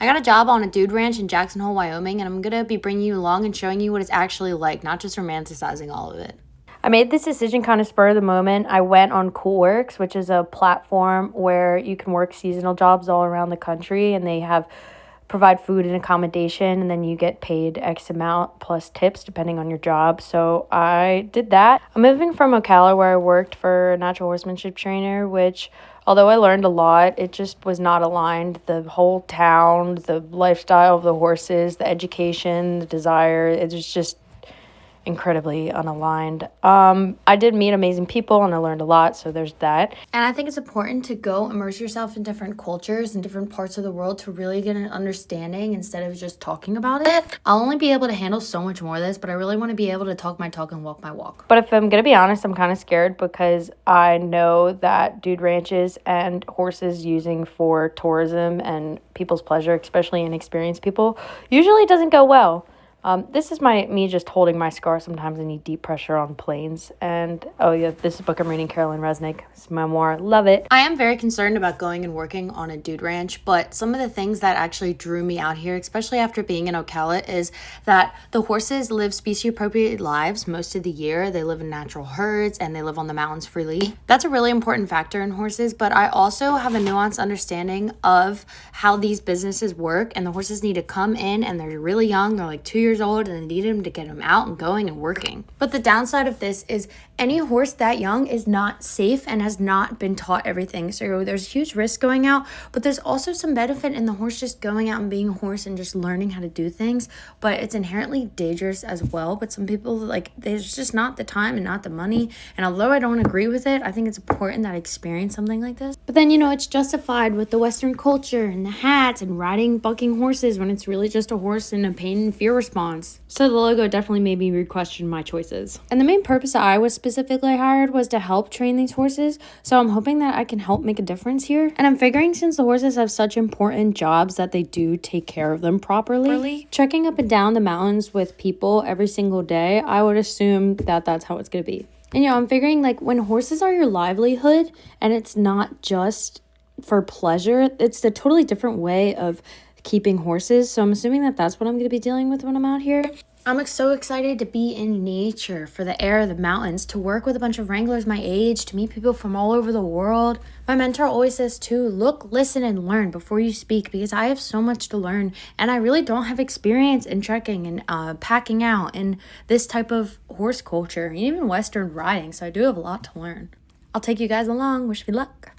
I got a job on a dude ranch in Jackson Hole, Wyoming, and I'm gonna be bringing you along and showing you what it's actually like, not just romanticizing all of it. I made this decision kind of spur of the moment. I went on CoolWorks, which is a platform where you can work seasonal jobs all around the country, and they provide food and accommodation, and then you get paid X amount plus tips depending on your job. So I did that. I'm moving from Ocala, where I worked for a natural horsemanship trainer, which, although I learned a lot, it just was not aligned. The whole town, the lifestyle of the horses, the education, the desire, it was just incredibly unaligned. I did meet amazing people and I learned a lot, so there's that. And I think it's important to go immerse yourself in different cultures and different parts of the world to really get an understanding instead of just talking about it. I'll only be able to handle so much more of this, but I really want to be able to talk my talk and walk my walk. But if I'm gonna be honest, I'm kind of scared because I know that dude ranches and horses using for tourism and people's pleasure, especially inexperienced people, usually doesn't go well. This is me just holding my scar. Sometimes I need deep pressure on planes. And, oh yeah, this is a book I'm reading, Carolyn Resnick. It's a memoir. Love it. I am very concerned about going and working on a dude ranch, but some of the things that actually drew me out here, especially after being in Ocala, is that the horses live species-appropriate lives most of the year. They live in natural herds, and they live on the mountains freely. That's a really important factor in horses, but I also have a nuanced understanding of how these businesses work, and the horses need to come in, and they're really young. They're like 2 years old, and they need them to get them out and going and working. But the downside of this is any horse that young is not safe and has not been taught everything. So there's huge risk going out, but there's also some benefit in the horse just going out and being a horse and just learning how to do things. But it's inherently dangerous as well. But some people, like, there's just not the time and not the money. And although I don't agree with it, I think it's important that I experience something like this. But then, it's justified with the Western culture and the hats and riding bucking horses when it's really just a horse and a pain and fear response. So the logo definitely made me re-question my choices. And the main purpose that I was specifically hired was to help train these horses. So I'm hoping that I can help make a difference here. And I'm figuring since the horses have such important jobs that they do take care of them properly. Trekking up and down the mountains with people every single day, I would assume that that's how it's going to be. And I'm figuring like when horses are your livelihood and it's not just for pleasure, it's a totally different way of keeping horses. So I'm assuming that that's what I'm going to be dealing with when I'm out here. I'm so excited to be in nature, for the air, the mountains, to work with a bunch of Wranglers my age, to meet people from all over the world. My mentor always says too, look, listen, and learn before you speak, because I have so much to learn and I really don't have experience in trekking and packing out and this type of horse culture and even Western riding. So I do have a lot to learn. I'll take you guys along. Wish me luck.